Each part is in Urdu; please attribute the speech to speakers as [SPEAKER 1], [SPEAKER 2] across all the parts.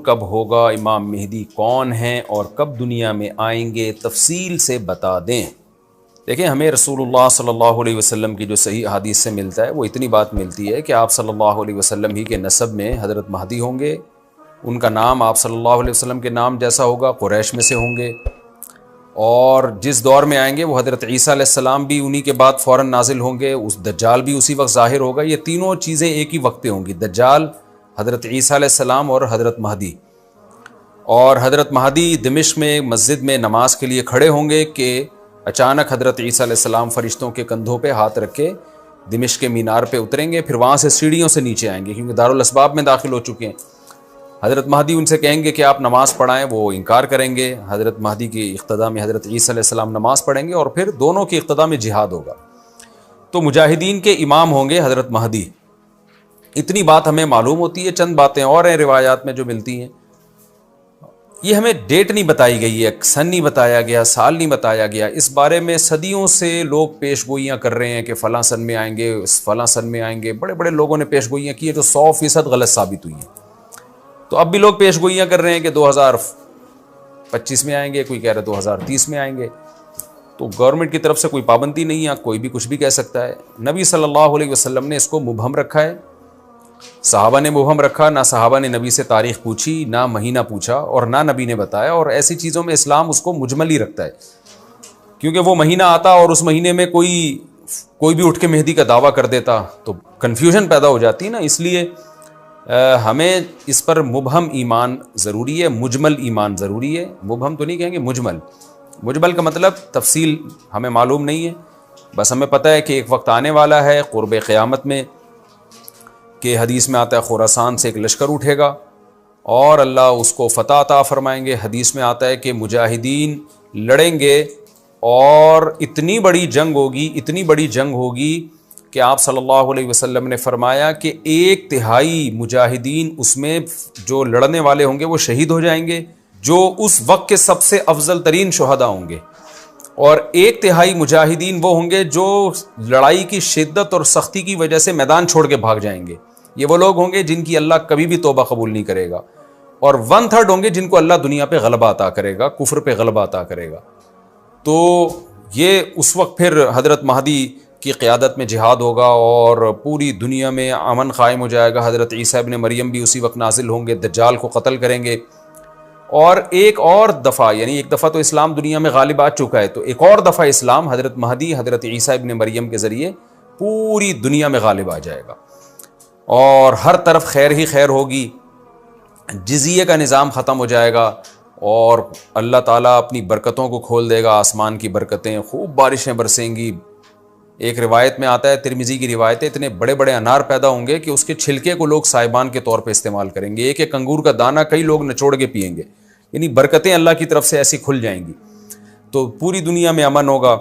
[SPEAKER 1] کب ہوگا، امام مہدی کون ہیں اور کب دنیا میں آئیں گے، تفصیل سے بتا دیں۔ دیکھیں، ہمیں رسول اللہ صلی اللہ علیہ وسلم کی جو صحیح حدیث سے ملتا ہے وہ اتنی بات ملتی ہے کہ آپ صلی اللہ علیہ وسلم ہی کے نسب میں حضرت مہدی ہوں گے، ان کا نام آپ صلی اللہ علیہ وسلم کے نام جیسا ہوگا، قریش میں سے ہوں گے، اور جس دور میں آئیں گے وہ حضرت عیسیٰ علیہ السلام بھی انہی کے بعد فوراً نازل ہوں گے، اس دجال بھی اسی وقت ظاہر ہوگا۔ یہ تینوں چیزیں ایک ہی وقت پہ ہوں گی، دجال، حضرت عیسیٰ علیہ السلام اور حضرت مہدی۔ اور حضرت مہدی دمشق میں مسجد میں نماز کے لیے کھڑے ہوں گے کہ اچانک حضرت عیسیٰ علیہ السلام فرشتوں کے کندھوں پہ ہاتھ رکھ کے دمشق کے مینار پہ اتریں گے، پھر وہاں سے سیڑھیوں سے نیچے آئیں گے کیونکہ دارالاسباب میں داخل ہو چکے ہیں۔ حضرت مہدی ان سے کہیں گے کہ آپ نماز پڑھائیں، وہ انکار کریں گے۔ حضرت مہدی کی اقتداء میں حضرت عیسیٰ علیہ السلام نماز پڑھیں گے اور پھر دونوں کی اقتداء میں جہاد ہوگا۔ تو مجاہدین کے امام ہوں گے حضرت مہدی، اتنی بات ہمیں معلوم ہوتی ہے۔ چند باتیں اور ہیں روایات میں جو ملتی ہیں، یہ ہمیں ڈیٹ نہیں بتائی گئی ہے، سن نہیں بتایا گیا، سال نہیں بتایا گیا۔ اس بارے میں صدیوں سے لوگ پیش گوئیاں کر رہے ہیں کہ فلاں سن میں آئیں گے، فلاں سن میں آئیں گے۔ بڑے بڑے لوگوں نے پیش گوئیاں کی ہیں جو 100% غلط ثابت ہوئی ہیں۔ تو اب بھی لوگ پیش گوئیاں کر رہے ہیں کہ 2025 میں آئیں گے، کوئی کہہ رہا ہے 2030 میں آئیں گے۔ تو گورنمنٹ کی طرف سے کوئی پابندی نہیں ہے، کوئی بھی کچھ بھی کہہ سکتا ہے۔ نبی صلی اللہ علیہ وسلم نے اس کو مبہم رکھا ہے، صحابہ نے مبہم رکھا، نہ صحابہ نے نبی سے تاریخ پوچھی، نہ مہینہ پوچھا، اور نہ نبی نے بتایا۔ اور ایسی چیزوں میں اسلام اس کو مجمل ہی رکھتا ہے، کیونکہ وہ مہینہ آتا اور اس مہینے میں کوئی بھی اٹھ کے مہدی کا دعویٰ کر دیتا تو کنفیوژن پیدا ہو جاتی نا۔ اس لیے ہمیں اس پر مبہم ایمان ضروری ہے، مجمل ایمان ضروری ہے۔ مبہم تو نہیں کہیں گے، مجمل کا مطلب تفصیل ہمیں معلوم نہیں ہے، بس ہمیں پتہ ہے کہ ایک وقت آنے والا ہے قرب قیامت میں کہ حدیث میں آتا ہے خراسان سے ایک لشکر اٹھے گا اور اللہ اس کو فتح عطا فرمائیں گے۔ حدیث میں آتا ہے کہ مجاہدین لڑیں گے اور اتنی بڑی جنگ ہوگی کہ آپ صلی اللہ علیہ وسلم نے فرمایا کہ 1/3 مجاہدین اس میں جو لڑنے والے ہوں گے وہ شہید ہو جائیں گے، جو اس وقت کے سب سے افضل ترین شہداء ہوں گے، اور 1/3 مجاہدین وہ ہوں گے جو لڑائی کی شدت اور سختی کی وجہ سے میدان چھوڑ کے بھاگ جائیں گے۔ یہ وہ لوگ ہوں گے جن کی اللہ کبھی بھی توبہ قبول نہیں کرے گا، اور 1/3 ہوں گے جن کو اللہ دنیا پہ غلبہ عطا کرے گا، کفر پہ غلبہ عطا کرے گا۔ تو یہ اس وقت پھر حضرت مہدی کی قیادت میں جہاد ہوگا اور پوری دنیا میں امن قائم ہو جائے گا۔ حضرت عیسیٰ ابن مریم بھی اسی وقت نازل ہوں گے، دجال کو قتل کریں گے، اور ایک اور دفعہ، یعنی ایک دفعہ تو اسلام دنیا میں غالب آ چکا ہے، تو ایک اور دفعہ اسلام حضرت مہدی حضرت عیسیٰ ابن مریم کے ذریعے پوری دنیا میں غالب آ جائے گا، اور ہر طرف خیر ہی خیر ہوگی، جزیے کا نظام ختم ہو جائے گا، اور اللہ تعالیٰ اپنی برکتوں کو کھول دے گا، آسمان کی برکتیں، خوب بارشیں برسیں گی۔ ایک روایت میں آتا ہے، ترمذی کی روایت ہے، اتنے بڑے بڑے انار پیدا ہوں گے کہ اس کے چھلکے کو لوگ سائبان کے طور پہ استعمال کریں گے، ایک ایک انگور کا دانہ کئی لوگ نچوڑ کے پئیں گے، یعنی برکتیں اللہ کی طرف سے ایسی کھل جائیں گی، تو پوری دنیا میں امن ہوگا۔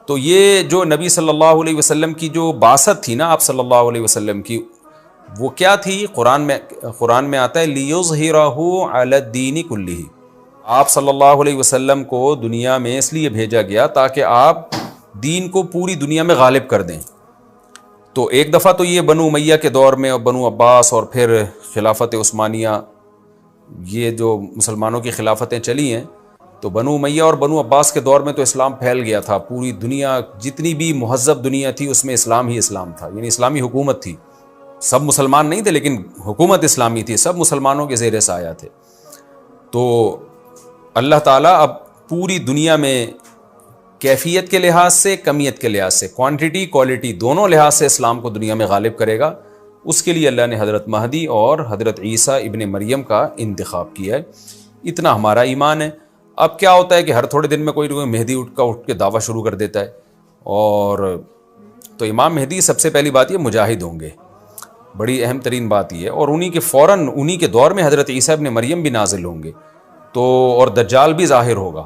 [SPEAKER 1] تو یہ جو نبی صلی اللہ علیہ وسلم کی جو بعثت تھی نا، آپ صلی اللہ علیہ وسلم کی، وہ کیا تھی؟ قرآن میں آتا ہے لِيُظْهِرَهُ عَلَى الدِّينِ كُلِّهِ، آپ صلی اللہ علیہ وسلم کو دنیا میں اس لیے بھیجا گیا تاکہ آپ دین کو پوری دنیا میں غالب کر دیں۔ تو ایک دفعہ تو یہ بنو امیہ کے دور میں، اور بنو عباس، اور پھر خلافت عثمانیہ، یہ جو مسلمانوں کی خلافتیں چلی ہیں، تو بنو امیہ اور بنو عباس کے دور میں تو اسلام پھیل گیا تھا، پوری دنیا جتنی بھی مہذب دنیا تھی اس میں اسلام ہی اسلام تھا، یعنی اسلامی حکومت تھی، سب مسلمان نہیں تھے لیکن حکومت اسلامی تھی، سب مسلمانوں کے زیر سایہ تھے۔ تو اللہ تعالیٰ اب پوری دنیا میں کیفیت کے لحاظ سے، کمیت کے لحاظ سے، کوانٹٹی کوالٹی دونوں لحاظ سے اسلام کو دنیا میں غالب کرے گا۔ اس کے لیے اللہ نے حضرت مہدی اور حضرت عیسیٰ ابن مریم کا انتخاب کیا ہے۔ اتنا ہمارا ایمان ہے۔ اب کیا ہوتا ہے کہ ہر تھوڑے دن میں کوئی مہدی اٹھ کے دعویٰ شروع کر دیتا ہے، اور تو امام مہدی سب سے پہلی بات یہ مجاہد ہوں گے، بڑی اہم ترین بات یہ ہے، اور انہی کے دور میں حضرت عیسیٰ ابن مریم بھی نازل ہوں گے، تو اور دجال بھی ظاہر ہوگا۔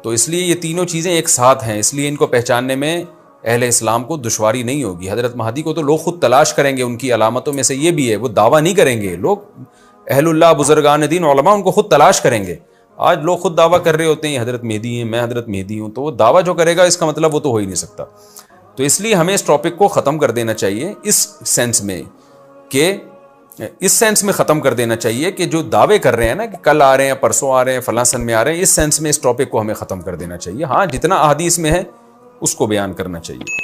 [SPEAKER 1] تو اس لیے یہ تینوں چیزیں ایک ساتھ ہیں، اس لیے ان کو پہچاننے میں اہل اسلام کو دشواری نہیں ہوگی۔ حضرت مہدی کو تو لوگ خود تلاش کریں گے، ان کی علامتوں میں سے یہ بھی ہے، وہ دعویٰ نہیں کریں گے، لوگ اہل اللہ، بزرگان دین، علماء ان کو خود تلاش کریں گے۔ آج لوگ خود دعویٰ کر رہے ہوتے ہیں حضرت مہدی ہیں، میں حضرت مہدی ہوں، تو وہ دعویٰ جو کرے گا اس کا مطلب وہ تو ہو ہی نہیں سکتا۔ تو اس لیے ہمیں اس ٹاپک کو ختم کر دینا چاہیے اس سینس میں کہ اس سینس میں ختم کر دینا چاہیے کہ جو دعوے کر رہے ہیں نا کہ کل آ رہے ہیں، پرسوں آ رہے ہیں، فلاں سن میں آ رہے ہیں، اس سینس میں اس ٹاپک کو ہمیں ختم کر دینا چاہیے. ہاں جتنا احادیث میں ہے اس کو بیان کرنا چاہیے.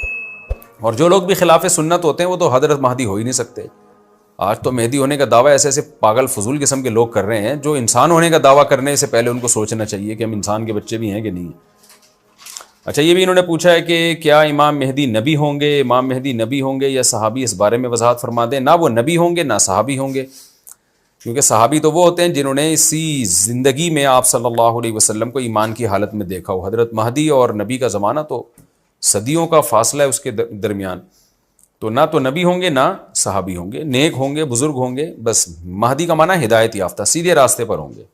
[SPEAKER 1] اور جو لوگ بھی خلاف سنت ہوتے ہیں وہ تو حضرت مہدی ہو ہی نہیں سکتے. آج تو مہدی ہونے کا دعویٰ ایسے ایسے پاگل فضول قسم کے لوگ کر رہے ہیں جو انسان ہونے کا دعویٰ کرنے سے پہلے ان کو سوچنا چاہیے کہ ہم انسان کے بچے بھی ہیں کہ نہیں. اچھا یہ بھی انہوں نے پوچھا ہے کہ کیا امام مہدی نبی ہوں گے؟ امام مہدی نبی ہوں گے یا صحابی؟ اس بارے میں وضاحت فرما دیں. نہ وہ نبی ہوں گے نہ صحابی ہوں گے، کیونکہ صحابی تو وہ ہوتے ہیں جنہوں نے اسی زندگی میں آپ صلی اللہ علیہ وسلم کو ایمان کی حالت میں دیکھا ہو. حضرت مہدی اور نبی کا زمانہ تو صدیوں کا فاصلہ ہے اس کے درمیان، تو نہ تو نبی ہوں گے نہ صحابی ہوں گے. نیک ہوں گے، بزرگ ہوں گے، بس مہدی کا معنی ہدایت یافتہ، سیدھے راستے پر ہوں گے.